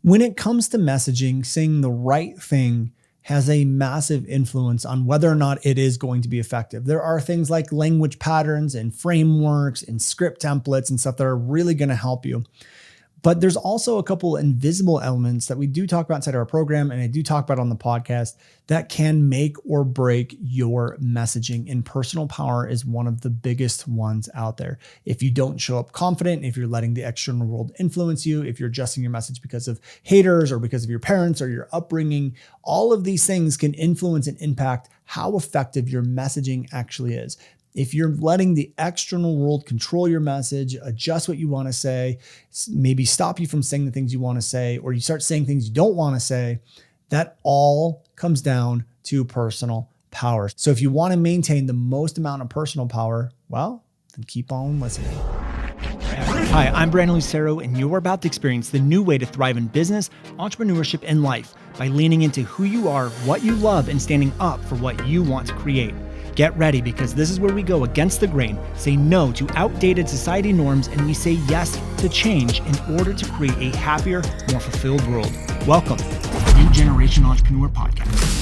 When it comes to messaging, saying the right thing has a massive influence on whether or not it is going to be effective. There are things like language patterns and frameworks and script templates and stuff that are really going to help you. But there's also a couple invisible elements that we do talk about inside our program, and I do talk about on the podcast, that can make or break your messaging. And personal power is one of the biggest ones out there. If you don't show up confident, if you're letting the external world influence you, if you're adjusting your message because of haters or because of your parents or your upbringing, all of these things can influence and impact how effective your messaging actually is. If you're letting the external world control your message, adjust what you want to say, maybe stop you from saying the things you want to say, or you start saying things you don't want to say, that all comes down to personal power. So if you want to maintain the most amount of personal power, well, then keep on listening. Hi, I'm Brandon Lucero, and you're about to experience the new way to thrive in business, entrepreneurship, and life by leaning into who you are, what you love, and standing up for what you want to create. Get ready, because this is where we go against the grain, say no to outdated society norms, and we say yes to change in order to create a happier, more fulfilled world. Welcome to the New Generation Entrepreneur Podcast.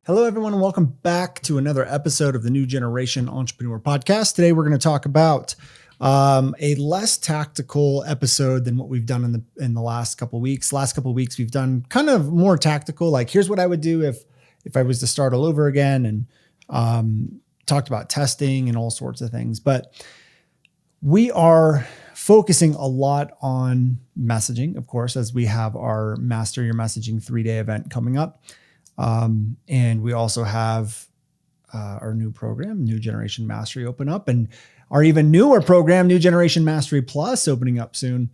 Hello, everyone, and welcome back to another episode of the New Generation Entrepreneur Podcast. Today, we're going to talk about a less tactical episode than what we've done in the last couple of weeks. Last couple of weeks, we've done kind of more tactical, like here's what I would do if I was to start all over again, and talked about testing and all sorts of things. But we are focusing a lot on messaging, of course, as we have our Master Your Messaging 3-day event coming up. And we also have our new program, New Generation Mastery, open up, and our even newer program, New Generation Mastery Plus, opening up soon.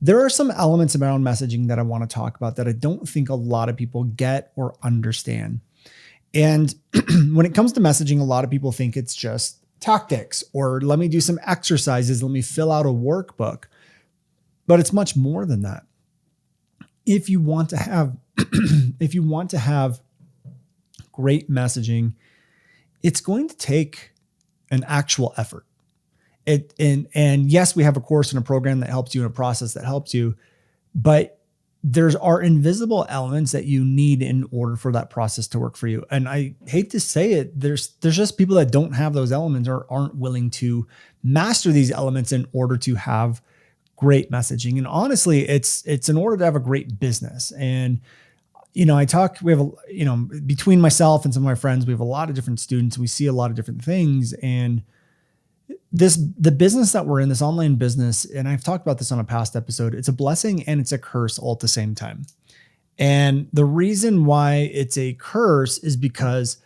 There are some elements around messaging that I want to talk about that I don't think a lot of people get or understand. And when it comes to messaging, a lot of people think it's just tactics, or let me do some exercises, let me fill out a workbook. But it's much more than that. If you want to have great messaging, it's going to take an actual effort. And yes, we have a course and a program that helps you, and a process that helps you, but there are invisible elements that you need in order for that process to work for you. And I hate to say it, there's just people that don't have those elements or aren't willing to master these elements in order to have great messaging. And honestly, it's in order to have a great business. And we have between myself and some of my friends, we have a lot of different students. We see a lot of different things, and the business that we're in, this online business, and I've talked about this on a past episode, it's a blessing and it's a curse all at the same time. And the reason why it's a curse is because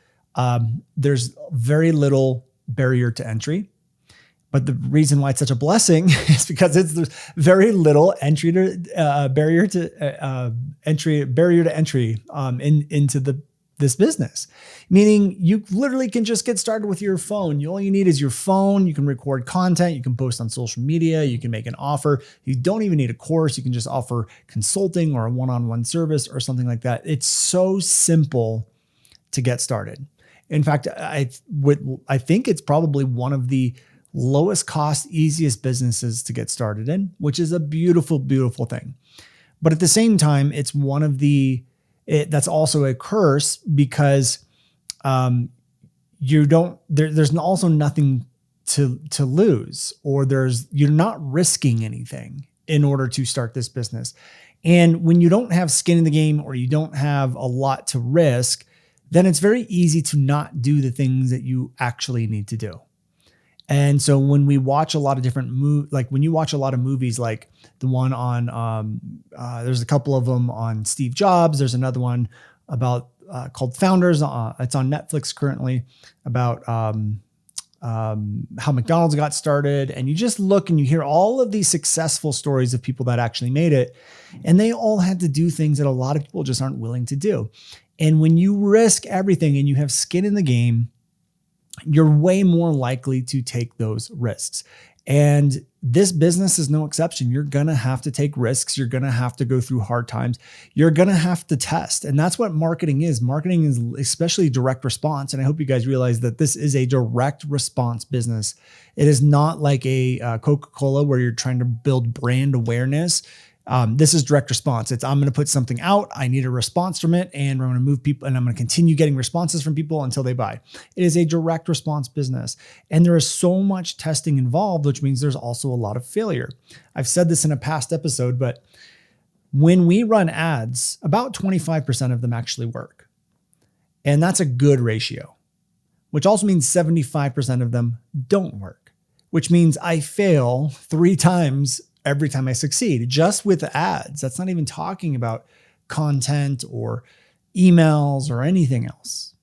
there's very little barrier to entry. But the reason why it's such a blessing is because there's very little barrier to entry into this business. Meaning you literally can just get started with your phone. All you need is your phone. You can record content. You can post on social media. You can make an offer. You don't even need a course. You can just offer consulting or a one-on-one service or something like that. It's so simple to get started. In fact, I think it's probably one of the lowest cost, easiest businesses to get started in, which is a beautiful, beautiful thing. But at the same time, it's that's also a curse, because there's also nothing to lose, or you're not risking anything in order to start this business. And when you don't have skin in the game, or you don't have a lot to risk, then it's very easy to not do the things that you actually need to do. And so when we watch a lot of different when you watch a lot of movies, like the one on, there's a couple of them on Steve Jobs. There's another one about called Founders. It's on Netflix currently, about how McDonald's got started. And you just look and you hear all of these successful stories of people that actually made it. And they all had to do things that a lot of people just aren't willing to do. And when you risk everything and you have skin in the game, you're way more likely to take those risks. And this business is no exception. You're going to have to take risks. You're going to have to go through hard times. You're going to have to test. And that's what marketing is. Marketing is especially direct response. And I hope you guys realize that this is a direct response business. It is not like a Coca-Cola where you're trying to build brand awareness. This is direct response. I'm going to put something out. I need a response from it, and I'm going to move people, and I'm going to continue getting responses from people until they buy. It is a direct response business, and there is so much testing involved, which means there's also a lot of failure. I've said this in a past episode, but when we run ads, about 25% of them actually work, and that's a good ratio, which also means 75% of them don't work, which means I fail 3 times every time I succeed, just with ads. That's not even talking about content or emails or anything else.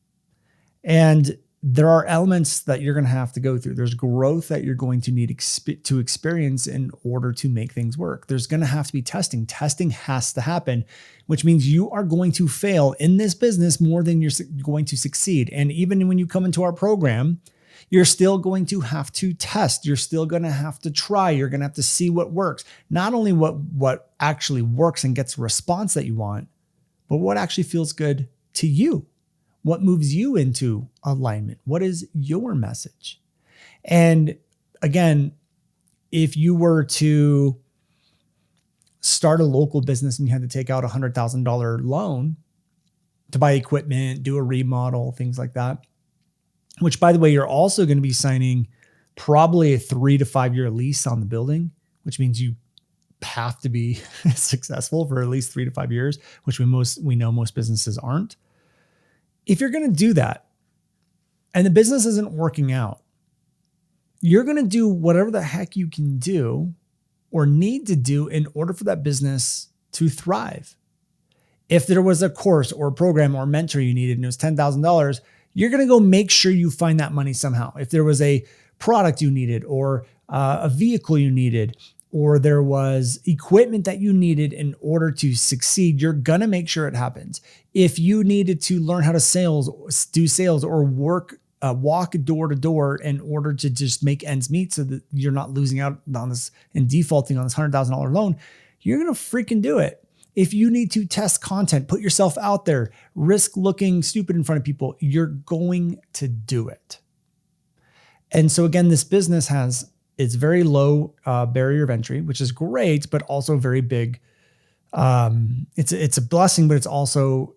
And there are elements that you're going to have to go through. There's growth that you're going to need to experience in order to make things work. There's going to have to be testing. Testing has to happen, which means you are going to fail in this business more than you're going to succeed. And even when you come into our program, you're still going to have to test. You're still going to have to try. You're going to have to see what works. Not only what actually works and gets the response that you want, but what actually feels good to you. What moves you into alignment? What is your message? And again, if you were to start a local business and you had to take out a $100,000 loan to buy equipment, do a remodel, things like that, which, by the way, you're also going to be signing probably a 3 to 5 year lease on the building, which means you have to be successful for at least 3 to 5 years, which we know most businesses aren't. If you're going to do that and the business isn't working out, you're going to do whatever the heck you can do or need to do in order for that business to thrive. If there was a course or a program or mentor you needed and it was $10,000, you're going to go make sure you find that money somehow. If there was a product you needed or a vehicle you needed, or there was equipment that you needed in order to succeed, you're going to make sure it happens. If you needed to learn how to do sales or walk door to door in order to just make ends meet so that you're not losing out on this and defaulting on this $100,000 loan, you're going to freaking do it. If you need to test content, put yourself out there, risk looking stupid in front of people, you're going to do it. And so again, this business it's very low barrier of entry, which is great, but also very big. It's a blessing, but it's also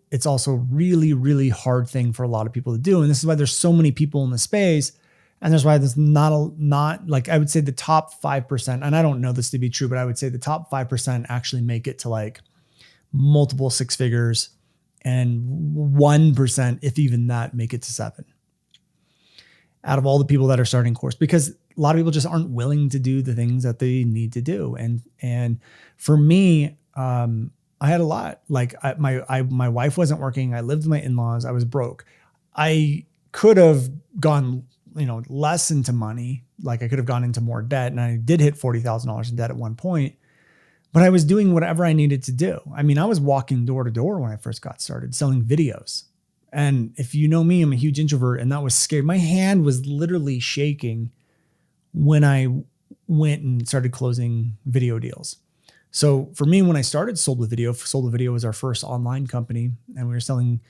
really, really hard thing for a lot of people to do. And this is why there's so many people in the space. And there's why there's not like, I would say the top 5%, and I don't know this to be true, but I would say the top 5% actually make it to like multiple 6 figures, and 1%, if even that, make it to 7 out of all the people that are starting course, because a lot of people just aren't willing to do the things that they need to do. And for me, I had a lot. Like my wife wasn't working. I lived with my in-laws. I was broke. I could have gone, less into money. Like I could have gone into more debt, and I did hit $40,000 in debt at one point. But I was doing whatever I needed to do. I mean, I was walking door to door when I first got started, selling videos. And if you know me, I'm a huge introvert, and that was scary. My hand was literally shaking when I went and started closing video deals. So for me, when I started Sold with Video was our first online company, and we were selling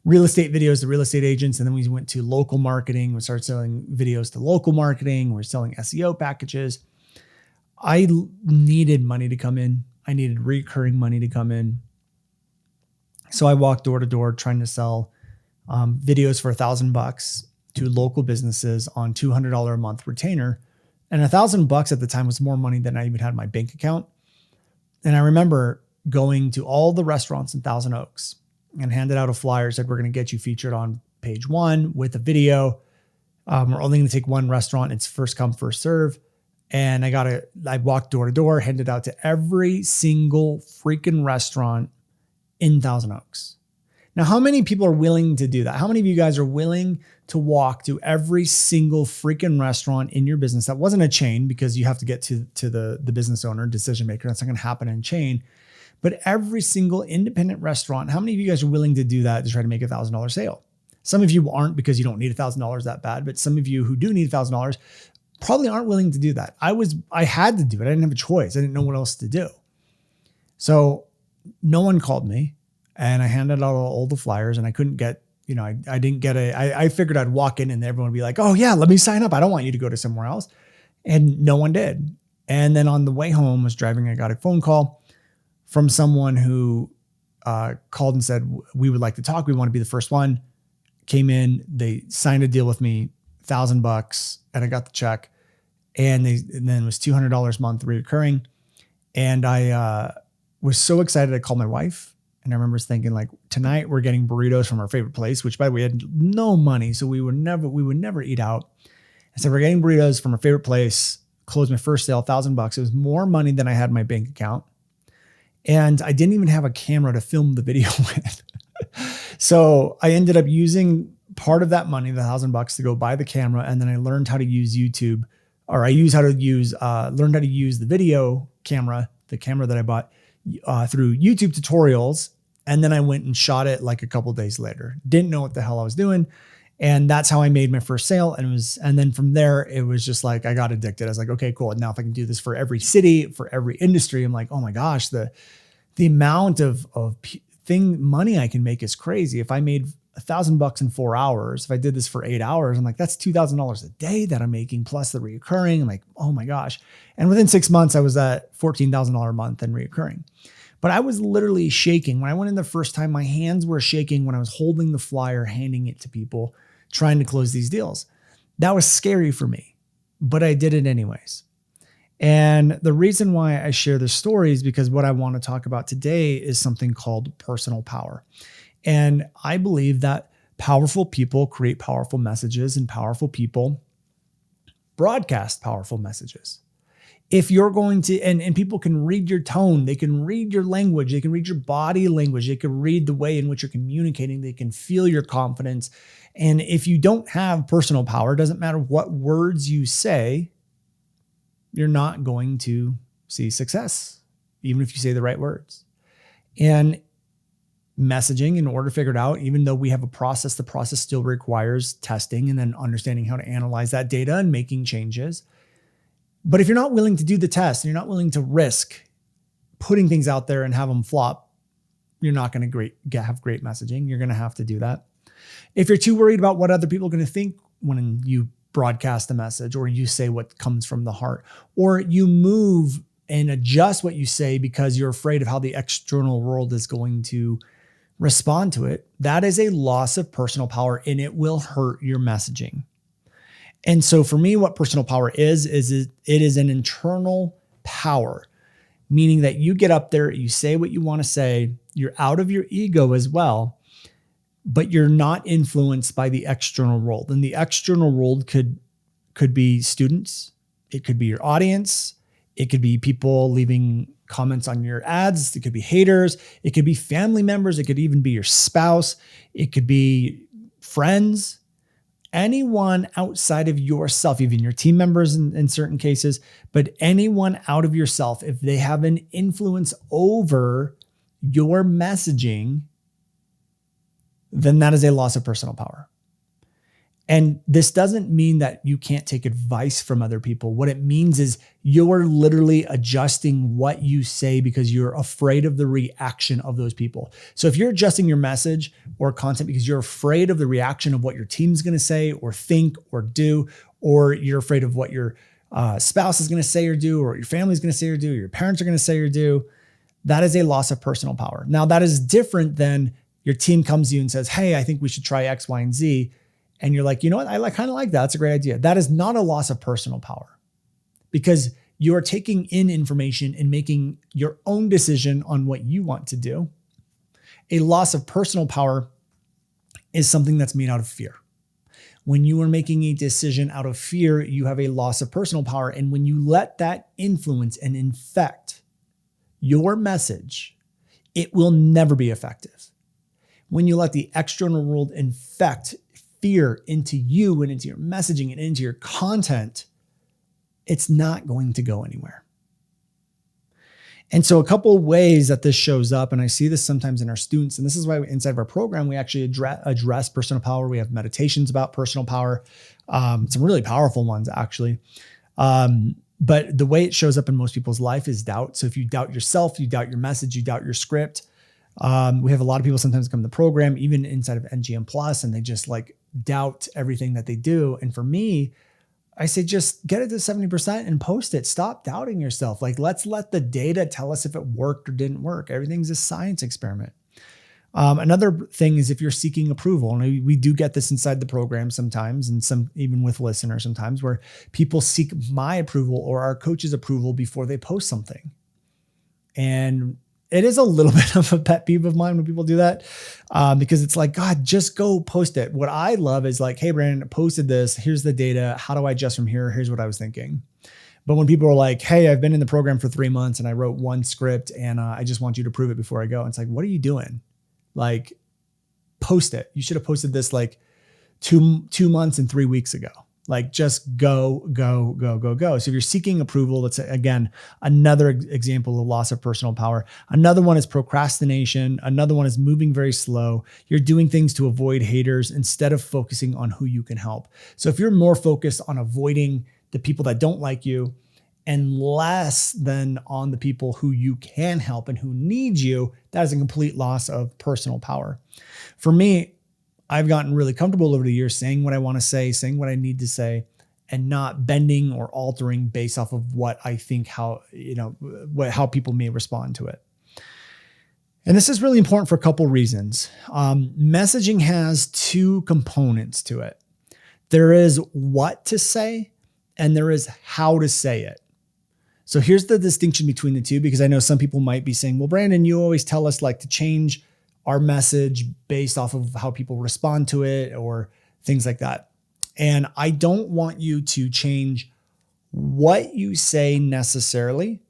real estate videos to real estate agents. And then we went to local marketing. We started selling videos to local marketing. We're selling SEO packages. I needed money to come in. I needed recurring money to come in. So I walked door to door trying to sell videos for $1,000 to local businesses on $200 a month retainer. And $1,000 at the time was more money than I even had in my bank account. And I remember going to all the restaurants in Thousand Oaks and handed out a flyer, said, we're going to get you featured on page 1 with a video. We're only going to take one restaurant. It's first come, first serve. And I walked door to door, handed out to every single freaking restaurant in Thousand Oaks. Now, how many people are willing to do that? How many of you guys are willing to walk to every single freaking restaurant in your business? That wasn't a chain, because you have to get to the business owner, decision maker. That's not going to happen in a chain. But every single independent restaurant, how many of you guys are willing to do that to try to make $1,000 sale? Some of you aren't, because you don't need $1,000 that bad. But some of you who do need $1,000, probably aren't willing to do that. I had to do it. I didn't have a choice. I didn't know what else to do. So no one called me, and I handed out all the flyers, and I couldn't get, I didn't get I figured I'd walk in and everyone would be like, oh yeah, let me sign up. I don't want you to go to somewhere else. And no one did. And then on the way home, I was driving, I got a phone call from someone who called and said, we would like to talk. We want to be the first one. Came in, they signed a deal with me, $1,000, and I got the check. And then it was $200 a month recurring. And I was so excited. I called my wife, and I remember thinking, like, tonight we're getting burritos from our favorite place, which by the way, we had no money. So we would never eat out. I said, we're getting burritos from our favorite place. Closed my first sale, $1,000. It was more money than I had in my bank account. And I didn't even have a camera to film the video with. So I ended up using part of that money, the $1,000, to go buy the camera. And then I learned how to use YouTube, or learned how to use the video camera, the camera that I bought through YouTube tutorials. And then I went and shot it like a couple of days later. Didn't know what the hell I was doing. And that's how I made my first sale. And then from there, it was just like, I got addicted. I was like, okay, cool. Now if I can do this for every city, for every industry, I'm like, oh my gosh, the amount of money I can make is crazy. If I made $1,000 in 4 hours, if I did this for 8 hours, I'm like, that's $2,000 a day that I'm making plus the reoccurring. I'm like, oh my gosh. And within 6 months, I was at $14,000 a month in reoccurring. But I was literally shaking. When I went in the first time, my hands were shaking when I was holding the flyer, handing it to people, trying to close these deals. That was scary for me, but I did it anyways. And the reason why I share this story is because what I want to talk about today is something called personal power. And I believe that powerful people create powerful messages, and powerful people broadcast powerful messages. If you're going to, and people can read your tone, they can read your language, they can read your body language, they can read the way in which you're communicating, they can feel your confidence. And if you don't have personal power, it doesn't matter what words you say, you're not going to see success, even if you say the right words. And messaging, in order to figure it out, even though we have a process, the process still requires testing and then understanding how to analyze that data and making changes. But if you're not willing to do the test and you're not willing to risk putting things out there and have them flop, you're not going to have great messaging. You're going to have to do that. If you're too worried about what other people are going to think when you broadcast a message, or you say what comes from the heart, or you move and adjust what you say because you're afraid of how the external world is going to respond to it, that is a loss of personal power, and it will hurt your messaging. And so for me, what personal power is it is an internal power, meaning that you get up there, you say what you want to say, you're out of your ego as well, but you're not influenced by the external world. And the external world could be students, it could be your audience, it could be people leaving comments on your ads, it could be haters, it could be family members, it could even be your spouse, it could be friends. Anyone outside of yourself, even your team members in certain cases, but anyone out of yourself, if they have an influence over your messaging, then that is a loss of personal power. And this doesn't mean that you can't take advice from other people. What it means is you're literally adjusting what you say because you're afraid of the reaction of those people. So if you're adjusting your message or content because you're afraid of the reaction of what your team's going to say or think or do, or you're afraid of what your spouse is going to say or do, or your family's going to say or do, or your parents are going to say or do, that is a loss of personal power. Now, that is different than your team comes to you and says, hey, I think we should try X, Y, and Z. And you're like, you know what? I kind of like that. That's a great idea. That is not a loss of personal power, because you're taking in information and making your own decision on what you want to do. A loss of personal power is something that's made out of fear. When you are making a decision out of fear, you have a loss of personal power. And when you let that influence and infect your message, it will never be effective. When you let the external world infect fear into you and into your messaging and into your content, it's not going to go anywhere. And so a couple of ways that this shows up, and I see this sometimes in our students, and this is why inside of our program, we actually address personal power. We have meditations about personal power, some really powerful ones actually. But the way it shows up in most people's life is doubt. So if you doubt yourself, you doubt your message, you doubt your script. We have a lot of people sometimes come to the program, even inside of NGM Plus, and they just like doubt everything that they do. And for me, I say, just get it to 70% and post it. Stop doubting yourself. Like, let's let the data tell us if it worked or didn't work. Everything's a science experiment. Another thing is if you're seeking approval, and we do get this inside the program sometimes, and some even with listeners sometimes, where people seek my approval or our coach's approval before they post something. And it is a little bit of a pet peeve of mine when people do that, because it's like, God, just go post it. What I love is like, hey, Brandon, posted this. Here's the data. How do I adjust from here? Here's what I was thinking. But when people are like, hey, I've been in the program for 3 months and I wrote one script and I just want you to prove it before I go. And it's like, what are you doing? Like, post it. You should have posted this like two months and 3 weeks ago. Like, just go. So if you're seeking approval, that's again, another example of loss of personal power. Another one is procrastination. Another one is moving very slow. You're doing things to avoid haters instead of focusing on who you can help. So if you're more focused on avoiding the people that don't like you and less than on the people who you can help and who need you, that is a complete loss of personal power. For me, I've gotten really comfortable over the years saying what I want to say, saying what I need to say, and not bending or altering based off of what I think, how people may respond to it. And this is really important for a couple reasons. Messaging has two components to it. There is what to say, and there is how to say it. So here's the distinction between the two, because I know some people might be saying, well, Brandon, you always tell us like to change our message based off of how people respond to it or things like that. And I don't want you to change what you say necessarily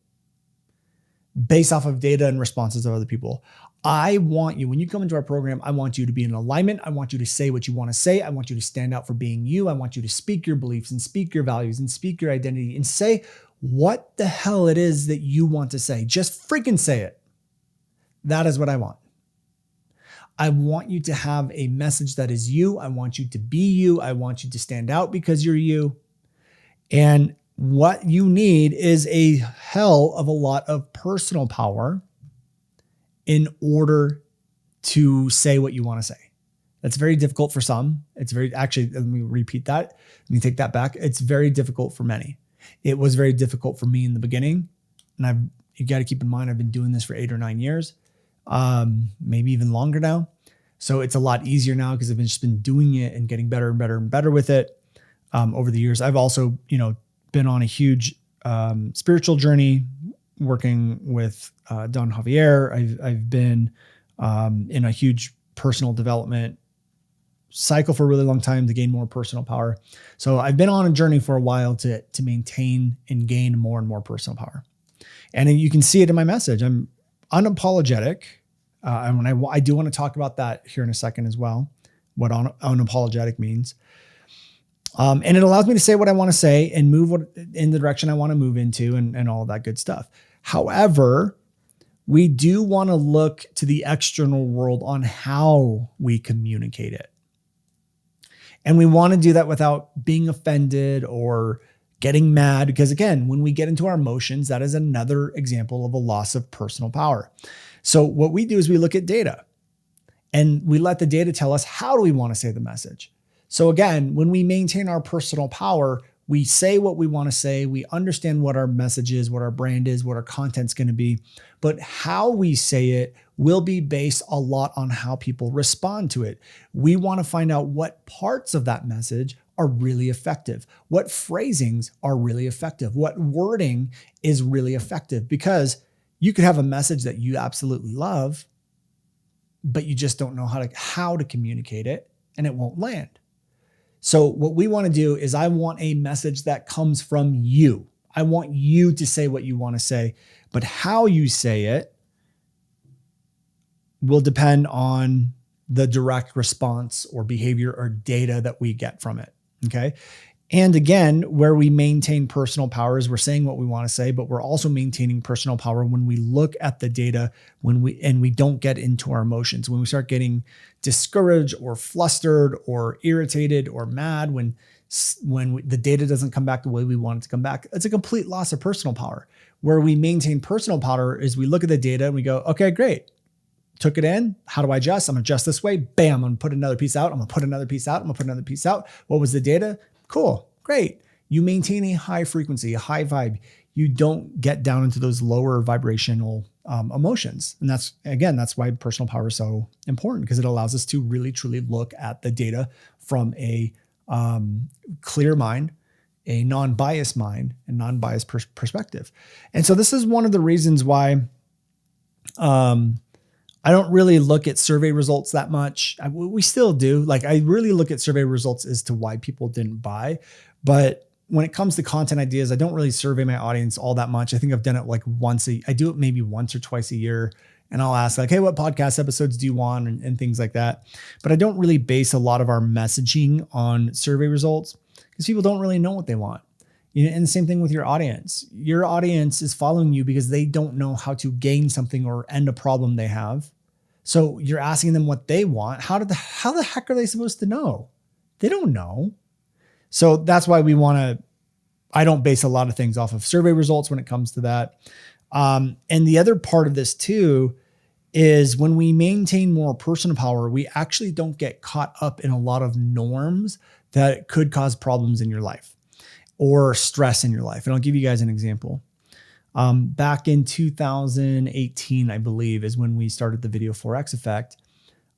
based off of data and responses of other people. I want you, when you come into our program, I want you to be in alignment. I want you to say what you want to say. I want you to stand out for being you. I want you to speak your beliefs and speak your values and speak your identity and say what the hell it is that you want to say. Just freaking say it. That is what I want. I want you to have a message that is you. I want you to be you. I want you to stand out because you're you. And what you need is a hell of a lot of personal power in order to say what you want to say. That's very difficult for some. Actually, let me repeat that. Let me take that back. It's very difficult for many. It was very difficult for me in the beginning. And you got to keep in mind, I've been doing this for 8 or 9 years, maybe even longer now. So it's a lot easier now because I've just been doing it and getting better and better and better with it over the years. I've also, been on a huge spiritual journey working with Don Javier. I've been in a huge personal development cycle for a really long time to gain more personal power. So I've been on a journey for a while to maintain and gain more and more personal power. And you can see it in my message. I'm unapologetic. And when I do want to talk about that here in a second as well, what unapologetic means. And it allows me to say what I want to say and move in the direction I want to move into and all of that good stuff. However, we do want to look to the external world on how we communicate it. And we want to do that without being offended or getting mad, because again, when we get into our emotions, that is another example of a loss of personal power. So what we do is we look at data and we let the data tell us how do we want to say the message. So again, when we maintain our personal power, we say what we want to say. We understand what our message is, what our brand is, what our content's going to be. But how we say it will be based a lot on how people respond to it. We want to find out what parts of that message are really effective, what phrasings are really effective, what wording is really effective, because you could have a message that you absolutely love, but you just don't know how to communicate it, and it won't land. So what we want to do is I want a message that comes from you. I want you to say what you want to say, but how you say it will depend on the direct response or behavior or data that we get from it. Okay. And again, where we maintain personal power is we're saying what we want to say, but we're also maintaining personal power when we look at the data, when we don't get into our emotions, when we start getting discouraged or flustered or irritated or mad, when when the data doesn't come back the way we want it to come back, it's a complete loss of personal power. Where we maintain personal power is we look at the data and we go, okay, great. Took it in. How do I adjust? I'm going to adjust this way. Bam. I'm going to put another piece out. I'm going to put another piece out. I'm going to put another piece out. What was the data? Cool. Great. You maintain a high frequency, a high vibe. You don't get down into those lower vibrational emotions. And that's why personal power is so important, because it allows us to really, truly look at the data from a clear mind, a non-biased mind, and non-biased perspective. And so this is one of the reasons why I don't really look at survey results that much. We still do. Like, I really look at survey results as to why people didn't buy. But when it comes to content ideas, I don't really survey my audience all that much. I think I've done it like I do it maybe once or twice a year. And I'll ask like, hey, what podcast episodes do you want? And things like that. But I don't really base a lot of our messaging on survey results, because people don't really know what they want. And the same thing with your audience. Your audience is following you because they don't know how to gain something or end a problem they have. So you're asking them what they want. How the heck are they supposed to know? They don't know. So that's why I don't base a lot of things off of survey results when it comes to that. And the other part of this too is when we maintain more personal power, we actually don't get caught up in a lot of norms that could cause problems in your life or stress in your life. And I'll give you guys an example. Back in 2018, I believe, is when we started the Video Forex Effect.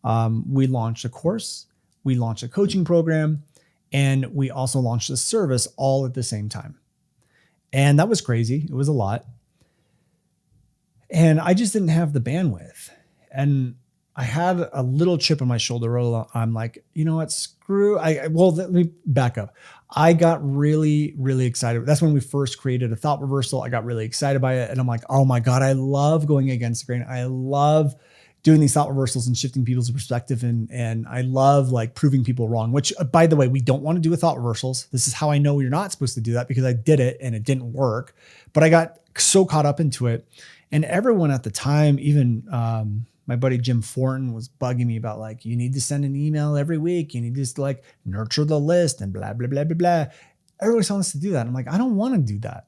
We launched a course, we launched a coaching program, and we also launched a service all at the same time. And that was crazy. It was a lot. And I just didn't have the bandwidth. And I had a little chip on my shoulder. I'm like, you know what, let me back up. I got really, really excited. That's when we first created a thought reversal. I got really excited by it. And I'm like, oh my God, I love going against the grain. I love doing these thought reversals and shifting people's perspective. And I love like proving people wrong, which by the way, we don't want to do with thought reversals. This is how I know you're not supposed to do that, because I did it and it didn't work, but I got so caught up into it. And everyone at the time, even, my buddy Jim Fortin was bugging me about like, you need to send an email every week. You need to like nurture the list and blah, blah, blah, blah, blah. Everyone's telling us to do that. I'm like, I don't want to do that.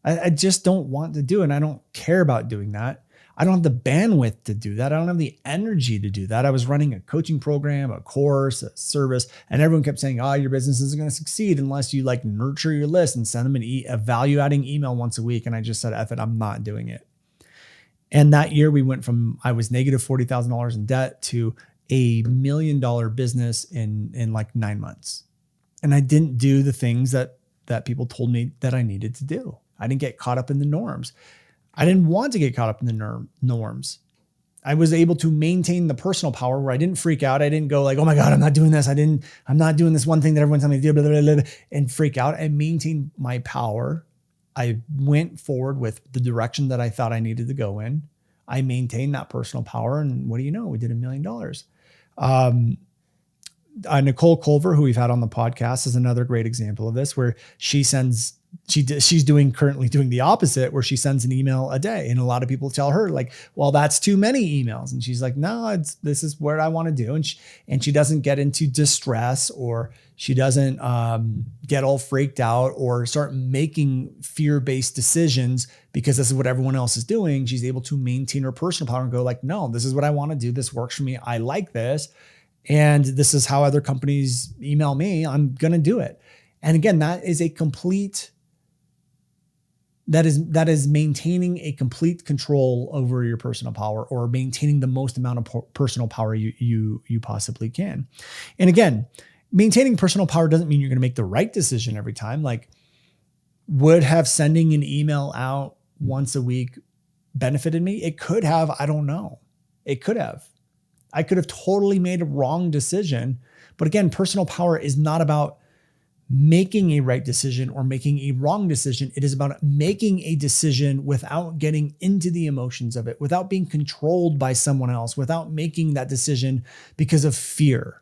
I just don't want to do it. And I don't care about doing that. I don't have the bandwidth to do that. I don't have the energy to do that. I was running a coaching program, a course, a service, and everyone kept saying, your business isn't going to succeed unless you like nurture your list and send them a value adding email once a week. And I just said, F it, I'm not doing it. And that year we went from, I was negative $40,000 in debt to $1 million business in like 9 months. And I didn't do the things that people told me that I needed to do. I didn't get caught up in the norms. I didn't want to get caught up in the norms. I was able to maintain the personal power where I didn't freak out. I didn't go like, oh my God, I'm not doing this. I'm not doing this one thing that everyone's telling me to do, blah, blah, blah, blah, and freak out. I maintained my power. I went forward with the direction that I thought I needed to go in. I maintained that personal power. And what do you know? We did $1 million. Nicole Culver, who we've had on the podcast, is another great example of this, where she's currently doing the opposite, where she sends an email a day. And a lot of people tell her like, well, that's too many emails. And she's like, no, this is what I want to do. And she doesn't get into distress, or she doesn't get all freaked out or start making fear-based decisions because this is what everyone else is doing. She's able to maintain her personal power and go like, no, this is what I want to do. This works for me. I like this. And this is how other companies email me. I'm going to do it. And again, that is maintaining a complete control over your personal power, or maintaining the most amount of personal power you possibly can. And again, maintaining personal power doesn't mean you're going to make the right decision every time. Like, would have sending an email out once a week benefited me? It could have. I don't know. It could have. I could have totally made a wrong decision. But again, personal power is not about making a right decision or making a wrong decision. It is about making a decision without getting into the emotions of it, without being controlled by someone else, without making that decision because of fear.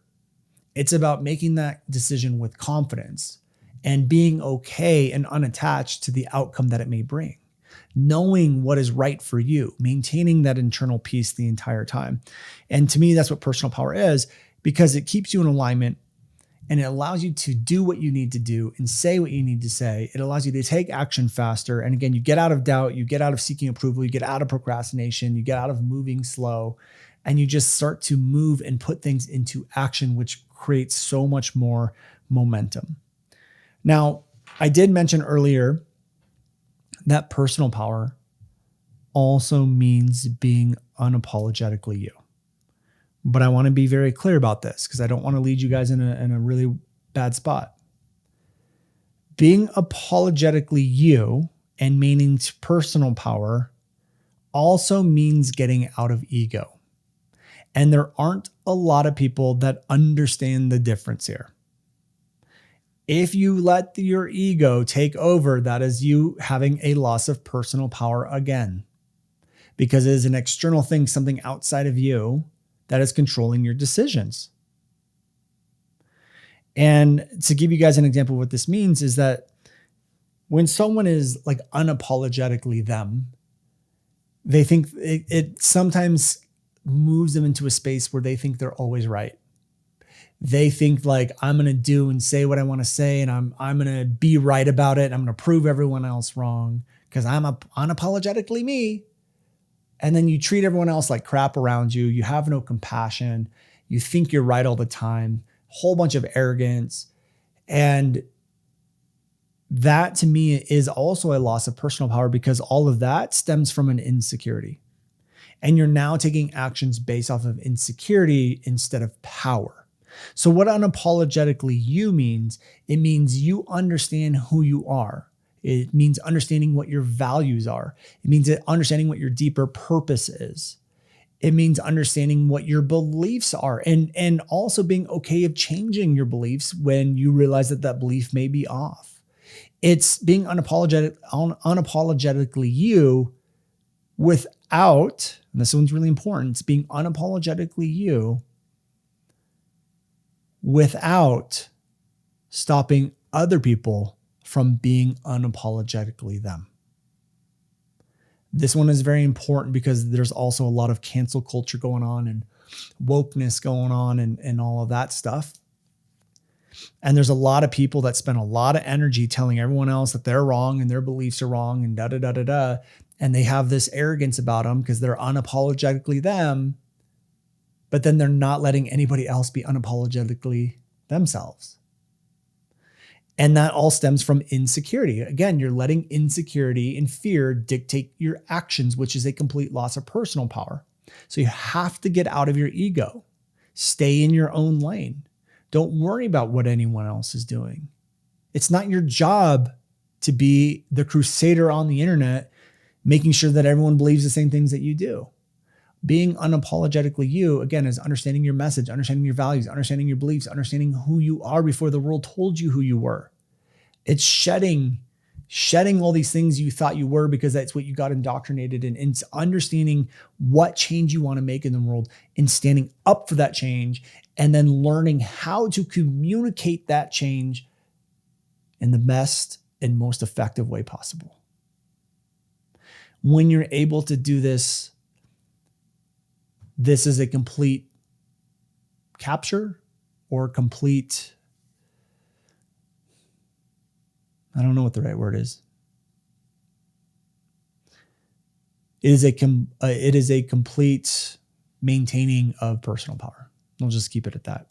It's about making that decision with confidence and being okay and unattached to the outcome that it may bring. Knowing what is right for you, maintaining that internal peace the entire time. And to me, that's what personal power is, because it keeps you in alignment. and it allows you to do what you need to do and say what you need to say. It allows you to take action faster. And again, you get out of doubt, you get out of seeking approval, you get out of procrastination, you get out of moving slow, and you just start to move and put things into action, which creates so much more momentum. Now, I did mention earlier that personal power also means being unapologetically you. But I want to be very clear about this because I don't want to lead you guys in a really bad spot. Being apologetically you and meaning personal power also means getting out of ego. And there aren't a lot of people that understand the difference here. If you let your ego take over, that is you having a loss of personal power again, because it is an external thing, something outside of you that is controlling your decisions. And to give you guys an example of what this means is that when someone is like unapologetically them, they think it sometimes moves them into a space where they think they're always right. They think like, I'm going to do and say what I want to say, and I'm going to be right about it. I'm going to prove everyone else wrong because I'm unapologetically me. And then you treat everyone else like crap around you. You have no compassion. You think you're right all the time. Whole bunch of arrogance. And that to me is also a loss of personal power because all of that stems from an insecurity. And you're now taking actions based off of insecurity instead of power. So what unapologetically you means, it means you understand who you are. It means understanding what your values are. It means understanding what your deeper purpose is. It means understanding what your beliefs are and also being okay of changing your beliefs when you realize that that belief may be off. It's being unapologetically you without, and this one's really important, it's being unapologetically you without stopping other people from being unapologetically them. This one is very important because there's also a lot of cancel culture going on and wokeness going on and all of that stuff. And there's a lot of people that spend a lot of energy telling everyone else that they're wrong and their beliefs are wrong and da-da-da-da-da. And they have this arrogance about them because they're unapologetically them, but then they're not letting anybody else be unapologetically themselves. And that all stems from insecurity. Again, you're letting insecurity and fear dictate your actions, which is a complete loss of personal power. So you have to get out of your ego. Stay in your own lane. Don't worry about what anyone else is doing. It's not your job to be the crusader on the internet, making sure that everyone believes the same things that you do. Being unapologetically you, again, is understanding your message, understanding your values, understanding your beliefs, understanding who you are before the world told you who you were. It's shedding all these things you thought you were because that's what you got indoctrinated in. And it's understanding what change you want to make in the world and standing up for that change and then learning how to communicate that change in the best and most effective way possible. When you're able to do this, this is a complete capture or complete, I don't know what the right word is. It is a complete maintaining of personal power. I'll just keep it at that.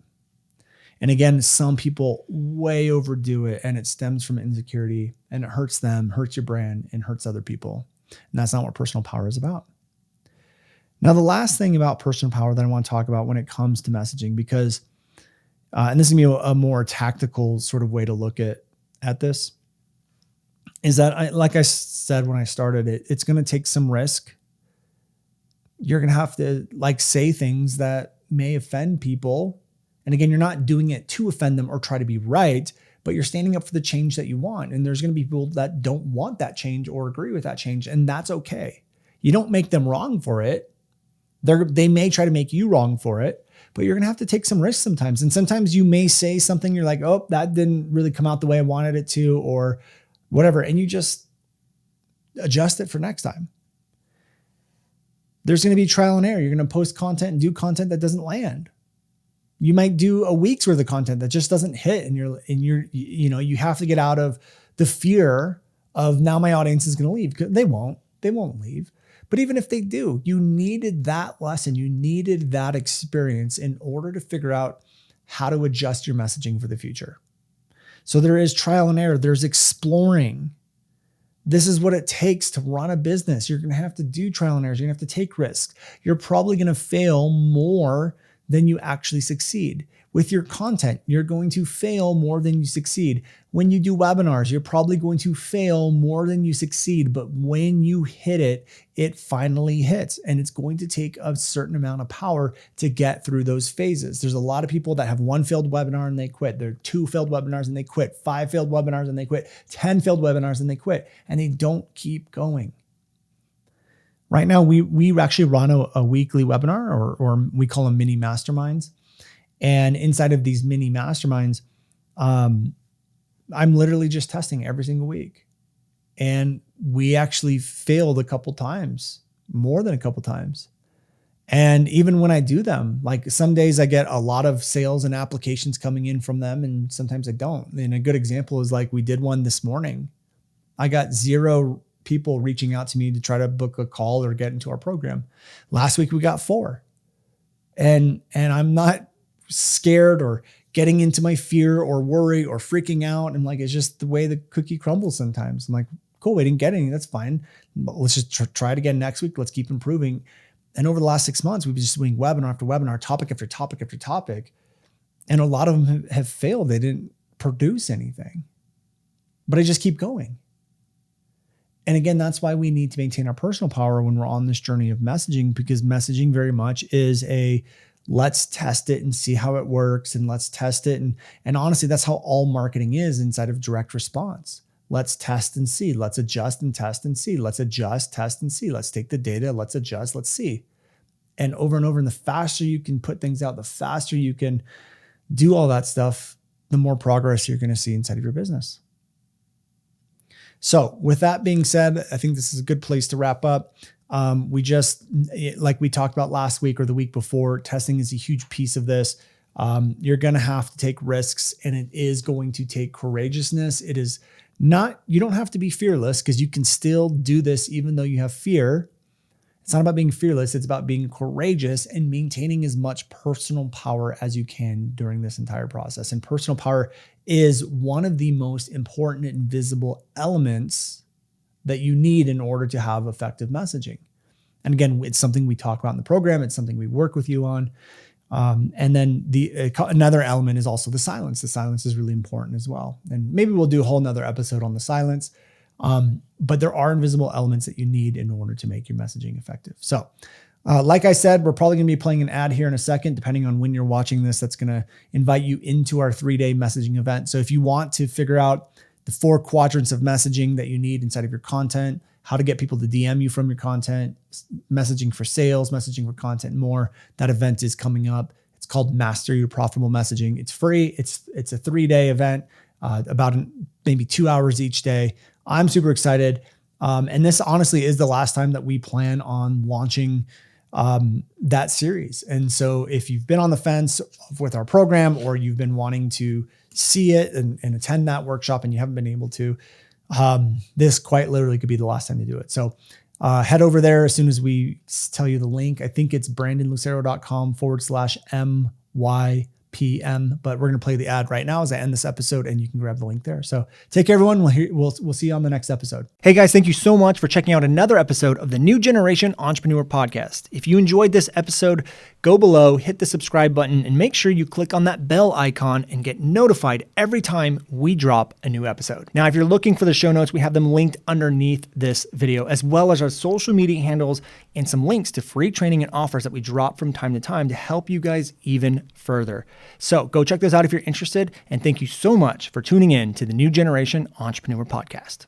And again, some people way overdo it and it stems from insecurity and it hurts them, hurts your brand, and hurts other people. And that's not what personal power is about. Now, the last thing about personal power that I want to talk about when it comes to messaging, because, and this is going to be a more tactical sort of way to look at this, is that, like I said when I started, it's going to take some risk. You're going to have to say things that may offend people. And again, you're not doing it to offend them or try to be right, but you're standing up for the change that you want. And there's going to be people that don't want that change or agree with that change. And that's okay. You don't make them wrong for it. They may try to make you wrong for it, but you're going to have to take some risks sometimes. And sometimes you may say something, you're like, oh, that didn't really come out the way I wanted it to, or whatever. And you just adjust it for next time. There's going to be trial and error. You're going to post content and do content that doesn't land. You might do a week's worth of content that just doesn't hit, and you have to get out of the fear of now my audience is going to leave, because they won't leave. But even if they do, you needed that lesson, you needed that experience in order to figure out how to adjust your messaging for the future. So there is trial and error. There's exploring. This is what it takes to run a business. You're going to have to do trial and errors. You're going to have to take risks. You're probably going to fail more than you actually succeed. With your content, you're going to fail more than you succeed. When you do webinars, you're probably going to fail more than you succeed. But when you hit it, it finally hits. And it's going to take a certain amount of power to get through those phases. There's a lot of people that have 1 failed webinar and they quit. There are 2 failed webinars and they quit. 5 failed webinars and they quit. 10 failed webinars and they quit. And they don't keep going. Right now, we actually run a weekly webinar, or we call them mini masterminds. And inside of these mini masterminds, I'm literally just testing every single week. And we actually failed a couple times, more than a couple times. And even when I do them, like some days I get a lot of sales and applications coming in from them, and sometimes I don't. And a good example is like we did one this morning. I got 0 people reaching out to me to try to book a call or get into our program. Last week we got 4. And I'm not scared or getting into my fear or worry or freaking out. And like, it's just the way the cookie crumbles sometimes. I'm like, cool, we didn't get any. That's fine. Let's just try it again next week. Let's keep improving. And over the last 6 months, we've been just doing webinar after webinar, topic after topic after topic. And a lot of them have failed. They didn't produce anything, but I just keep going. And again, that's why we need to maintain our personal power when we're on this journey of messaging, because messaging very much is let's test it and see how it works, and let's test it. And honestly, that's how all marketing is inside of direct response. Let's test and see. Let's adjust and test and see. Let's adjust, test and see. Let's take the data. Let's adjust. Let's see. And over. And the faster you can put things out, the faster you can do all that stuff, the more progress you're going to see inside of your business. So with that being said, I think this is a good place to wrap up. We just, like we talked about last week or the week before, testing is a huge piece of this. You're going to have to take risks, and it is going to take courageousness. It is not, you don't have to be fearless, because you can still do this even though you have fear. It's not about being fearless. It's about being courageous and maintaining as much personal power as you can during this entire process. And personal power is one of the most important and visible elements that you need in order to have effective messaging. And again, it's something we talk about in the program. It's something we work with you on. And then another element is also the silence. The silence is really important as well. And maybe we'll do a whole nother episode on the silence. But there are invisible elements that you need in order to make your messaging effective. So like I said, we're probably going to be playing an ad here in a second, depending on when you're watching this. That's going to invite you into our 3-day messaging event. So if you want to figure out the 4 quadrants of messaging that you need inside of your content, how to get people to DM you from your content, messaging for sales, messaging for content, and more, that event is coming up. It's called Master Your Profitable Messaging. It's free. It's a 3-day event, about maybe 2 hours each day. I'm super excited. And this honestly is the last time that we plan on launching that series. And so if you've been on the fence with our program, or you've been wanting to see it and attend that workshop and you haven't been able to, this quite literally could be the last time to do it. So head over there as soon as we tell you the link. I think it's brandonlucero.com/MYPM, but we're going to play the ad right now as I end this episode, and you can grab the link there. So take care, everyone. We'll see you on the next episode. Hey guys, thank you so much for checking out another episode of the New Generation Entrepreneur Podcast. If you enjoyed this episode, go below, hit the subscribe button, and make sure you click on that bell icon and get notified every time we drop a new episode. Now, if you're looking for the show notes, we have them linked underneath this video, as well as our social media handles and some links to free training and offers that we drop from time to time to help you guys even further. So go check those out if you're interested. And thank you so much for tuning in to the New Generation Entrepreneur Podcast.